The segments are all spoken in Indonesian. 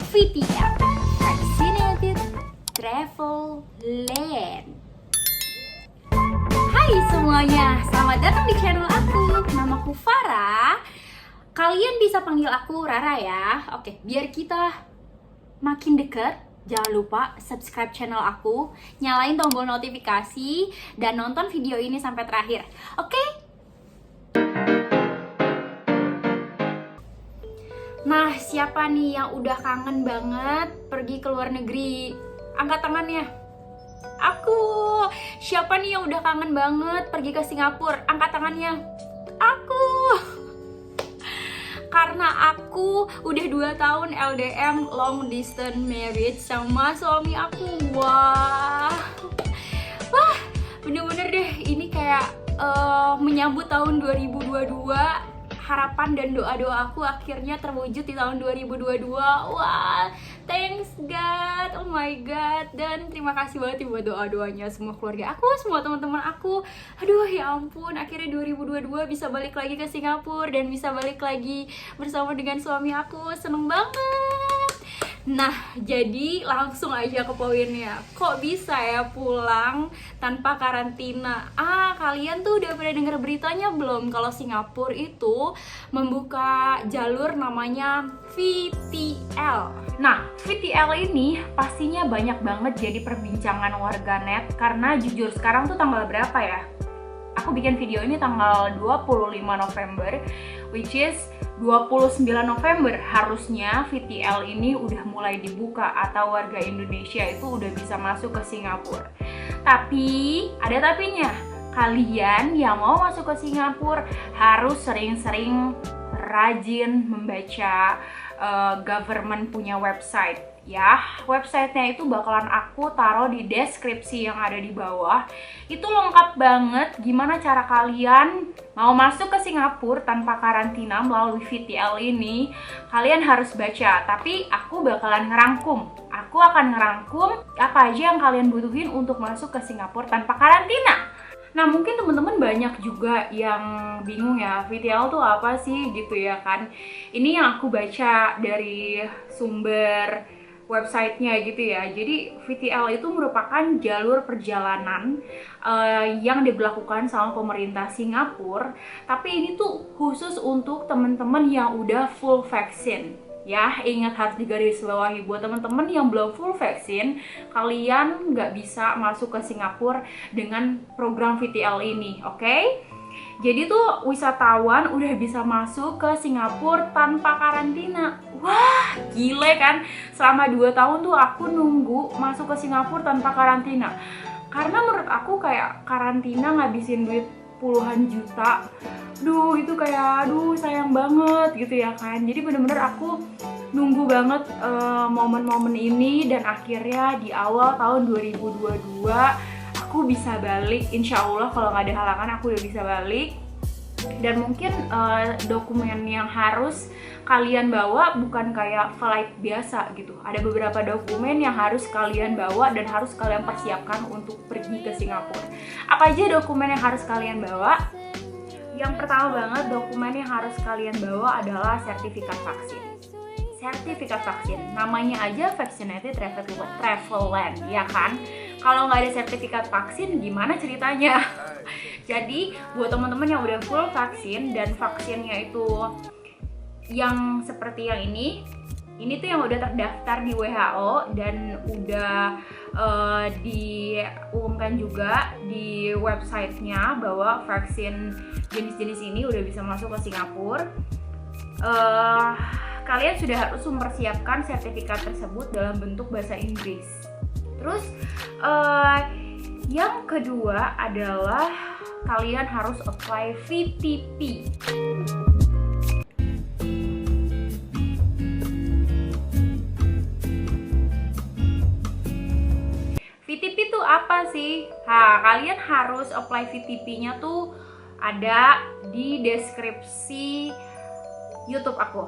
VTL Vaccinated Travel Land. Hai semuanya, selamat datang di channel aku. Namaku Farah. Kalian bisa panggil aku Rara ya. Oke, biar kita makin dekat, jangan lupa subscribe channel aku, nyalain tombol notifikasi, dan nonton video ini sampai terakhir. Oke? Nah, siapa nih yang udah kangen banget pergi ke luar negeri? Angkat tangannya. Aku. Siapa nih yang udah kangen banget pergi ke Singapura? Angkat tangannya. Aku. Karena aku udah 2 tahun LDM, long distance marriage, sama suami aku. Wah, bener-bener deh, ini kayak menyambut tahun 2022. Harapan dan doa-doa aku akhirnya terwujud di tahun 2022. Wah, thanks God, oh my God. Dan terima kasih banget buat doa-doanya semua keluarga aku, semua teman-teman aku. Aduh, ya ampun, akhirnya 2022 bisa balik lagi ke Singapura dan bisa balik lagi bersama dengan suami aku. Seneng banget. Nah, jadi langsung aja ke poinnya. Kok bisa ya pulang tanpa karantina? Kalian tuh udah pernah denger beritanya belum? Kalau Singapura itu membuka jalur namanya VTL. Nah, VTL ini pastinya banyak banget jadi perbincangan warganet. Karena jujur sekarang tuh tanggal berapa ya? Aku bikin video ini tanggal 25 November, which is 29 November harusnya VTL ini udah mulai dibuka atau warga Indonesia itu udah bisa masuk ke Singapura. Tapi ada tapinya, kalian yang mau masuk ke Singapura harus sering-sering rajin membaca government punya website. Ya, websitenya itu bakalan aku taruh di deskripsi yang ada di bawah. Itu lengkap banget gimana cara kalian mau masuk ke Singapura tanpa karantina melalui VTL ini. Kalian harus baca, tapi aku bakalan ngerangkum. Aku akan ngerangkum apa aja yang kalian butuhin untuk masuk ke Singapura tanpa karantina. Nah, mungkin teman-teman banyak juga yang bingung ya, VTL tuh apa sih gitu ya kan. Ini yang aku baca dari sumber websitenya gitu ya. Jadi VTL itu merupakan jalur perjalanan yang diberlakukan sama pemerintah Singapura. Tapi ini tuh khusus untuk teman-teman yang udah full vaksin. Ya, ingat harus digarisbawahi buat teman-teman yang belum full vaksin, kalian nggak bisa masuk ke Singapura dengan program VTL ini, oke? Jadi tuh wisatawan udah bisa masuk ke Singapura tanpa karantina. Wah, gile kan? Selama 2 tahun tuh aku nunggu masuk ke Singapura tanpa karantina. Karena menurut aku kayak karantina ngabisin duit puluhan juta. Duh, itu kayak sayang banget gitu ya kan. Jadi bener-bener aku nunggu banget momen-momen ini, dan akhirnya di awal tahun 2022 aku bisa balik. Insya Allah kalau nggak ada halangan aku udah bisa balik. Dan mungkin dokumen yang harus kalian bawa bukan kayak flight biasa gitu. Ada beberapa dokumen yang harus kalian bawa dan harus kalian persiapkan untuk pergi ke Singapura. Apa aja dokumen yang harus kalian bawa? Yang pertama banget, dokumen yang harus kalian bawa adalah sertifikat vaksin. Sertifikat vaksin, namanya aja Vaccinated Travel Land, ya kan? Kalau nggak ada sertifikat vaksin, gimana ceritanya? Jadi, buat teman-teman yang udah full vaksin dan vaksinnya itu yang seperti yang ini tuh yang udah terdaftar di WHO dan udah diumumkan juga di websitenya bahwa vaksin jenis-jenis ini udah bisa masuk ke Singapura. Kalian sudah harus mempersiapkan sertifikat tersebut dalam bentuk bahasa Inggris. Terus yang kedua adalah kalian harus apply VTP. VTP tuh apa sih? Kalian harus apply VTP-nya tuh ada di deskripsi YouTube aku.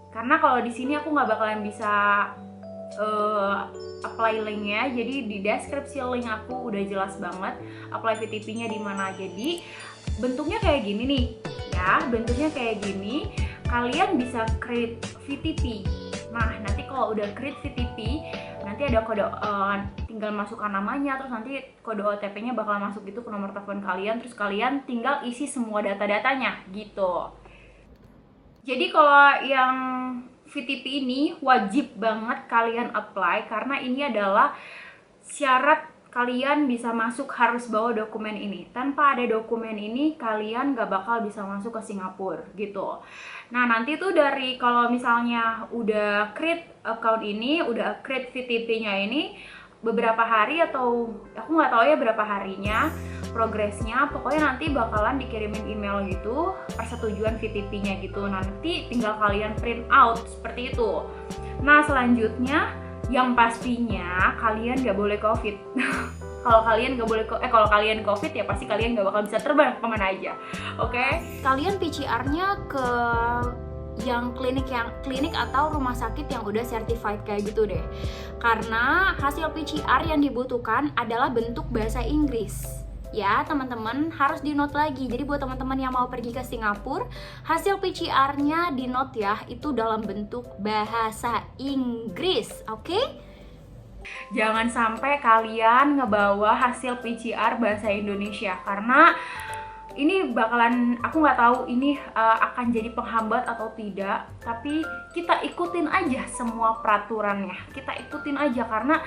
Karena kalau di sini aku nggak bakalan bisa apply linknya, jadi di deskripsi link aku udah jelas banget apply VTP-nya di mana. Jadi bentuknya kayak gini nih, ya bentuknya kayak gini. Kalian bisa create VTP. Nah, nanti kalau kalau udah create VTP nanti ada kode, tinggal masukkan namanya, terus nanti kode OTP-nya bakal masuk gitu ke nomor telepon kalian, terus kalian tinggal isi semua data-datanya gitu. Jadi kalau yang VTP ini wajib banget kalian apply karena ini adalah syarat kalian bisa masuk, harus bawa dokumen ini. Tanpa ada dokumen ini kalian gak bakal bisa masuk ke Singapura gitu. Nah nanti tuh dari kalau misalnya udah create account ini, udah create VTP-nya ini, beberapa hari atau aku nggak tahu ya berapa harinya progresnya, pokoknya nanti bakalan dikirimin email gitu persetujuan VTP-nya gitu. Nanti tinggal kalian print out seperti itu. Nah selanjutnya yang pastinya kalian nggak boleh COVID. Kalau kalian nggak boleh kalau kalian COVID ya pasti kalian nggak bakal bisa terbang kemana aja. Oke? Kalian PCR-nya ke yang klinik atau rumah sakit yang udah certified kayak gitu deh. Karena hasil PCR yang dibutuhkan adalah bentuk bahasa Inggris. Ya teman-teman harus di note lagi. Jadi buat teman-teman yang mau pergi ke Singapura, hasil PCR-nya di note ya, itu dalam bentuk bahasa Inggris, oke? Jangan sampai kalian ngebawa hasil PCR bahasa Indonesia karena ini bakalan, aku nggak tahu ini akan jadi penghambat atau tidak, tapi kita ikutin aja semua peraturannya, kita ikutin aja karena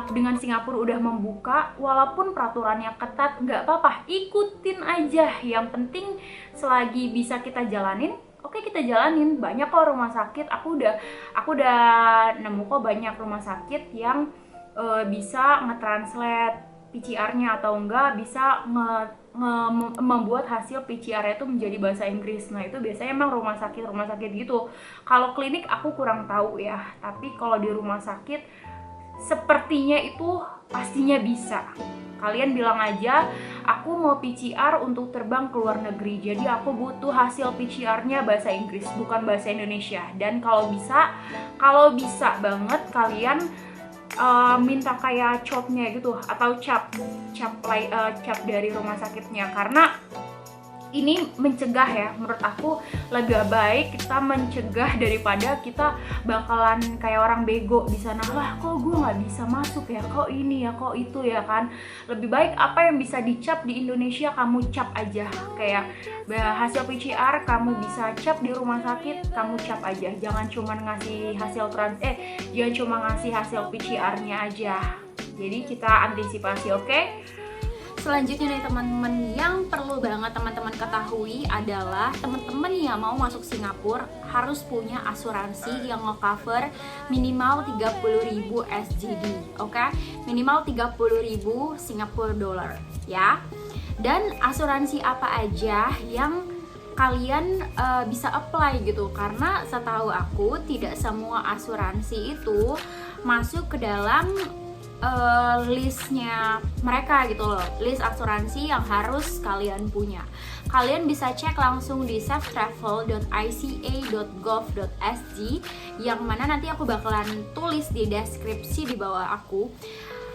dengan Singapura udah membuka, walaupun peraturannya ketat nggak apa-apa, ikutin aja. Yang penting selagi bisa kita jalanin, oke kita jalanin. Banyak kok rumah sakit, aku udah nemu kok banyak rumah sakit yang bisa nge-translate PCR-nya atau enggak bisa membuat hasil PCR itu menjadi bahasa Inggris. Nah itu biasanya emang rumah sakit gitu. Kalau klinik aku kurang tahu ya, tapi kalau di rumah sakit sepertinya itu pastinya bisa. Kalian bilang aja, aku mau PCR untuk terbang ke luar negeri, jadi aku butuh hasil PCR-nya bahasa Inggris, bukan bahasa Indonesia. Dan kalau bisa banget kalian minta kayak chopnya gitu atau cap dari rumah sakitnya, karena ini mencegah ya, menurut aku lebih baik kita mencegah daripada kita bakalan kayak orang bego di sana, lah kok gue nggak bisa masuk ya, kok ini ya, kok itu ya kan. Lebih baik apa yang bisa dicap di Indonesia kamu cap aja, kayak hasil PCR kamu bisa cap di rumah sakit, kamu cap aja, jangan cuma ngasih hasil jangan cuma ngasih hasil PCR-nya aja. Jadi kita antisipasi, oke? Selanjutnya nih teman-teman, yang perlu banget teman-teman ketahui adalah teman-teman yang mau masuk Singapura harus punya asuransi yang nge-cover minimal 30.000 SGD, oke? Minimal 30.000 Singapore dollar ya. Dan asuransi apa aja yang kalian bisa apply gitu, karena setahu aku tidak semua asuransi itu masuk ke dalam listnya mereka gitu loh, list asuransi yang harus kalian punya. Kalian bisa cek langsung di safetravel.ica.gov.sg yang mana nanti aku bakalan tulis di deskripsi di bawah aku.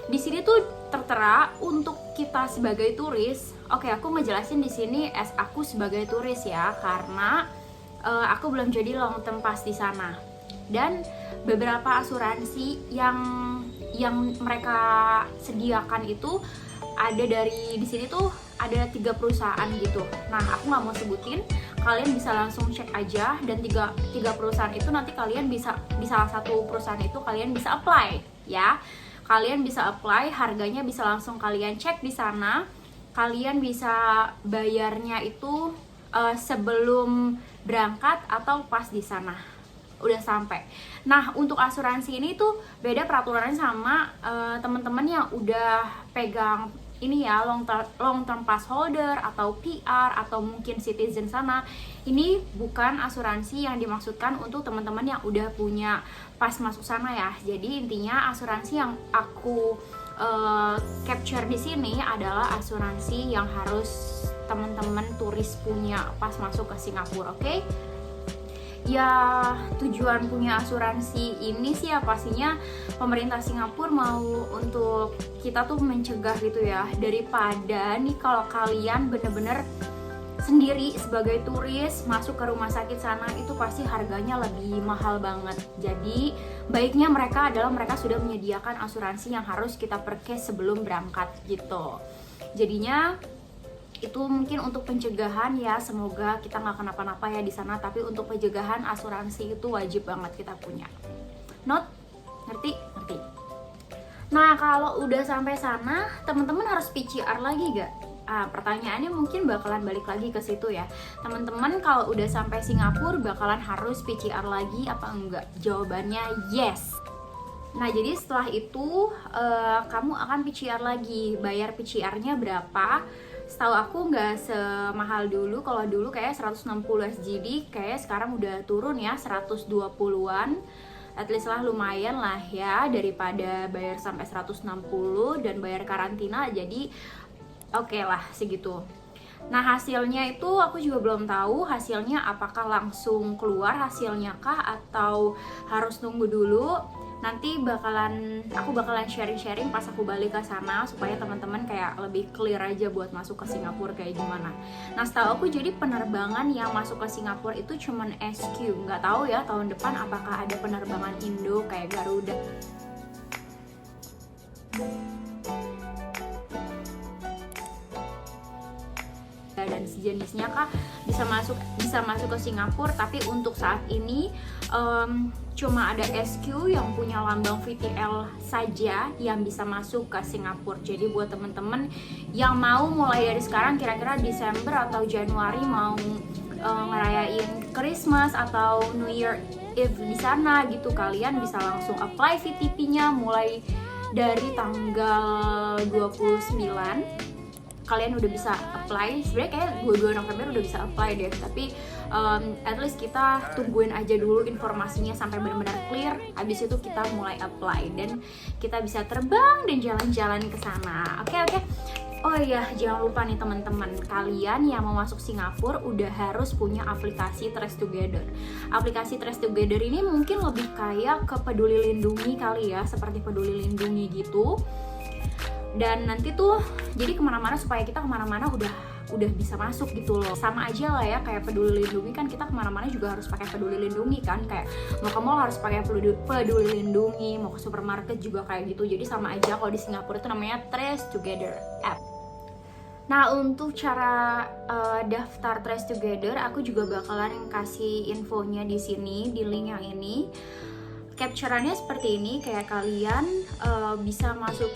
Di sini tuh tertera untuk kita sebagai turis. Oke, aku ngejelasin di sini as aku sebagai turis ya, karena aku belum jadi long term pass di sana. Dan beberapa asuransi yang mereka sediakan itu ada di sini tuh ada 3 perusahaan gitu. Nah aku nggak mau sebutin, kalian bisa langsung cek aja, dan tiga perusahaan itu nanti kalian bisa di salah satu perusahaan itu kalian bisa apply ya. Kalian bisa apply, harganya bisa langsung kalian cek di sana. Kalian bisa bayarnya itu sebelum berangkat atau pas di sana udah sampai. Nah untuk asuransi ini tuh beda peraturannya sama teman-teman yang udah pegang ini ya, long term pass holder atau PR atau mungkin citizen sana. Ini bukan asuransi yang dimaksudkan untuk teman-teman yang udah punya pas masuk sana ya. Jadi intinya asuransi yang aku capture di sini adalah asuransi yang harus teman-teman turis punya pas masuk ke Singapura, oke? Ya tujuan punya asuransi ini sih ya pastinya pemerintah Singapura mau untuk kita tuh mencegah gitu ya, daripada nih kalau kalian bener-bener sendiri sebagai turis masuk ke rumah sakit sana itu pasti harganya lebih mahal banget. Jadi baiknya mereka adalah mereka sudah menyediakan asuransi yang harus kita purchase sebelum berangkat gitu. Jadinya itu mungkin untuk pencegahan ya, semoga kita nggak kenapa-napa ya di sana. Tapi untuk pencegahan asuransi itu wajib banget kita punya. Not? Ngerti? Ngerti. Nah kalau udah sampai sana, teman-teman harus PCR lagi gak? Pertanyaannya mungkin bakalan balik lagi ke situ ya. Teman-teman kalau udah sampai Singapura bakalan harus PCR lagi apa enggak? Jawabannya yes. Nah jadi setelah itu kamu akan PCR lagi. Bayar PCR-nya berapa? Setahu aku nggak semahal dulu. Kalau dulu kayak 160 SGD, kayak sekarang udah turun ya 120-an. At least lah lumayan lah ya daripada bayar sampai 160 dan bayar karantina. Jadi oke lah segitu. Nah hasilnya itu aku juga belum tahu hasilnya apakah langsung keluar hasilnya kah atau harus nunggu dulu. Nanti aku bakalan sharing-sharing pas aku balik ke sana supaya teman-teman kayak lebih clear aja buat masuk ke Singapura kayak gimana. Nah setahu aku jadi penerbangan yang masuk ke Singapura itu cuman SQ. Nggak tahu ya tahun depan apakah ada penerbangan Indo kayak Garuda dan sejenisnya kah bisa masuk ke Singapura. Tapi untuk saat ini cuma ada SQ yang punya lambang VTL saja yang bisa masuk ke Singapura. Jadi buat temen-temen yang mau mulai dari sekarang kira-kira Desember atau Januari mau ngerayain Christmas atau New Year Eve di sana gitu, kalian bisa langsung apply VTP-nya mulai dari tanggal 29. Kalian udah bisa apply, sebenarnya kayak 22 November udah bisa apply deh, tapi at least kita tungguin aja dulu informasinya sampai benar-benar clear, habis itu kita mulai apply dan kita bisa terbang dan jalan-jalan ke sana. Oke. Oh iya, jangan lupa nih teman-teman, kalian yang mau masuk Singapura udah harus punya aplikasi Trace Together. Aplikasi Trace Together ini mungkin lebih kayak ke Peduli Lindungi kali ya, seperti Peduli Lindungi gitu. Dan nanti tuh jadi kemana-mana, supaya kita kemana-mana udah bisa masuk gitu loh. Sama aja lah ya kayak Peduli Lindungi, kan kita kemana-mana juga harus pakai Peduli Lindungi kan, kayak mau ke mall harus pakai Peduli Lindungi, mau ke supermarket juga kayak gitu. Jadi sama aja kalau di Singapura itu namanya Trace Together app. Nah untuk cara daftar Trace Together aku juga bakalan kasih infonya di sini di link yang ini. Capture-annya seperti ini, kayak kalian bisa masuk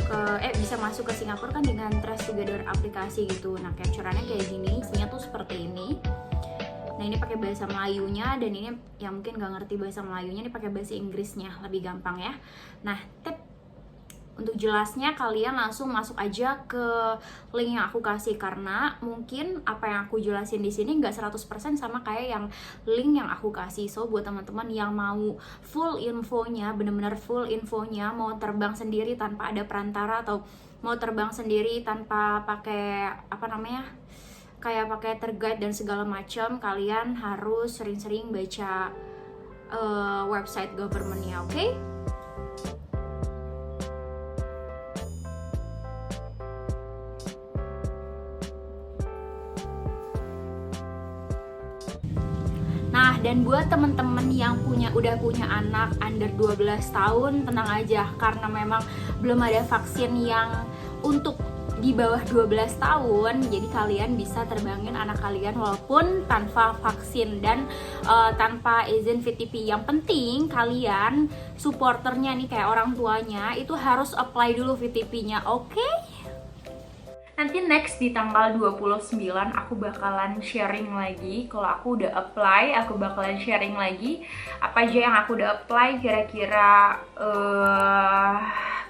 ke Singapura kan dengan Trace Together aplikasi gitu. Nah capture-annya kayak gini, isinya tuh seperti ini. Nah ini pakai bahasa Melayunya, dan ini yang mungkin gak ngerti bahasa Melayunya ini pakai bahasa Inggrisnya, lebih gampang ya. Nah untuk jelasnya kalian langsung masuk aja ke link yang aku kasih, karena mungkin apa yang aku jelasin di sini nggak 100% sama kayak yang link yang aku kasih. So buat teman-teman yang mau full infonya, bener-bener full infonya, mau terbang sendiri tanpa ada perantara atau mau terbang sendiri tanpa pakai kayak pakai tour guide dan segala macam, kalian harus sering-sering baca website government-nya, oke? Nah, dan buat temen-temen yang udah punya anak under 12 tahun, tenang aja, karena memang belum ada vaksin yang untuk di bawah 12 tahun, jadi kalian bisa terbangin anak kalian walaupun tanpa vaksin dan tanpa izin VTP. Yang penting kalian supporternya nih, kayak orang tuanya, itu harus apply dulu VTP-nya, oke? Nanti next di tanggal 29 aku bakalan sharing lagi. Kalau aku udah apply, aku bakalan sharing lagi apa aja yang aku udah apply. Kira-kira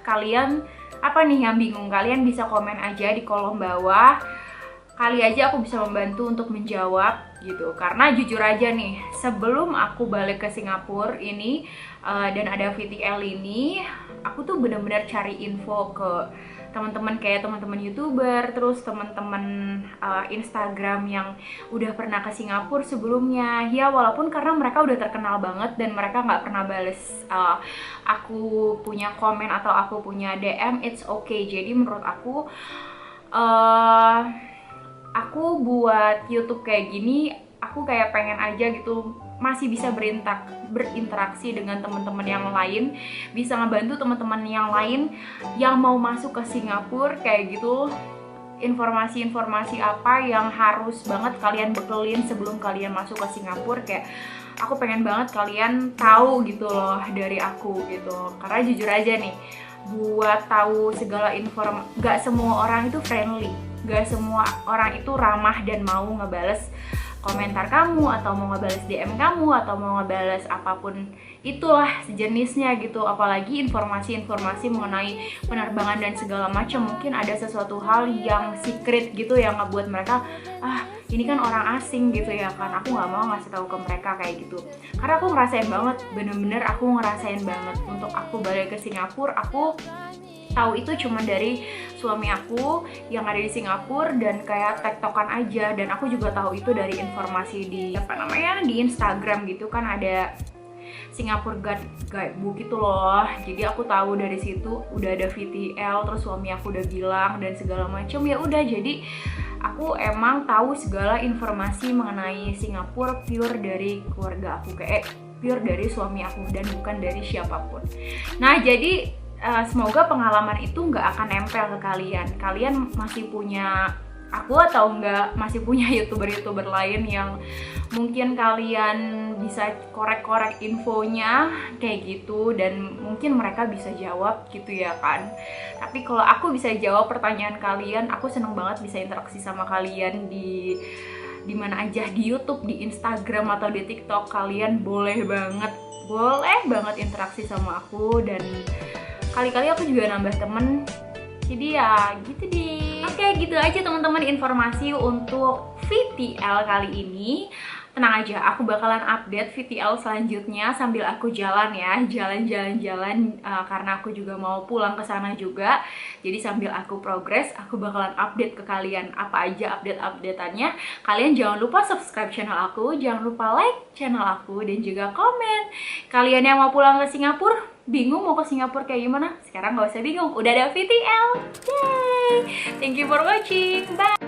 kalian apa nih yang bingung? Kalian bisa komen aja di kolom bawah. Kali aja aku bisa membantu untuk menjawab gitu. Karena jujur aja nih, sebelum aku balik ke Singapura ini dan ada VTL ini, aku tuh bener-bener cari info ke teman-teman, kayak teman-teman YouTuber, terus teman-teman Instagram yang udah pernah ke Singapura sebelumnya. Ya walaupun karena mereka udah terkenal banget dan mereka nggak pernah bales aku punya komen atau aku punya DM, it's okay. Jadi menurut aku aku buat YouTube kayak gini, aku kayak pengen aja gitu masih bisa berinteraksi dengan teman-teman yang lain, bisa ngebantu teman-teman yang lain yang mau masuk ke Singapura kayak gitu. Informasi-informasi apa yang harus banget kalian bekelin sebelum kalian masuk ke Singapura, kayak aku pengen banget kalian tahu gitu loh dari aku gitu. Karena jujur aja nih, buat tahu segala gak semua orang itu friendly, gak semua orang itu ramah dan mau ngebales komentar kamu, atau mau ngebales DM kamu, atau mau ngebales apapun itulah sejenisnya gitu. Apalagi informasi-informasi mengenai penerbangan dan segala macam, mungkin ada sesuatu hal yang secret gitu yang ngebuat mereka ini kan orang asing gitu ya kan, aku nggak mau ngasih tahu ke mereka kayak gitu. Karena aku ngerasain banget, bener-bener aku ngerasain banget. Untuk aku balik ke Singapura, aku tahu itu cuma dari suami aku yang ada di Singapura dan kayak tektokan aja. Dan aku juga tahu itu dari informasi di di Instagram gitu kan, ada Singapore Guidebook gitu loh. Jadi aku tahu dari situ udah ada VTL, terus suami aku udah bilang dan segala macam. Ya udah, jadi aku emang tahu segala informasi mengenai Singapura pure dari keluarga aku, kayak pure dari suami aku dan bukan dari siapapun. Nah, jadi semoga pengalaman itu nggak akan nempel ke kalian. Kalian masih punya aku atau nggak masih punya youtuber-youtuber lain yang mungkin kalian bisa korek-korek infonya kayak gitu, dan mungkin mereka bisa jawab gitu ya kan. Tapi kalau aku bisa jawab pertanyaan kalian, aku seneng banget bisa interaksi sama kalian di mana aja, di YouTube, di Instagram atau di TikTok. Kalian boleh banget interaksi sama aku, dan kali-kali aku juga nambah temen. Jadi ya gitu deh. Oke, gitu aja teman-teman informasi untuk VTL kali ini. Tenang aja, aku bakalan update VTL selanjutnya sambil aku jalan ya, jalan-jalan karena aku juga mau pulang ke sana juga. Jadi sambil aku progress, aku bakalan update ke kalian apa aja update-updateannya. Kalian jangan lupa subscribe channel aku, jangan lupa like channel aku, dan juga komen. Kalian yang mau pulang ke Singapura, bingung mau ke Singapura kayak gimana? Sekarang gak usah bingung, udah ada VTL. Yay! Thank you for watching. Bye!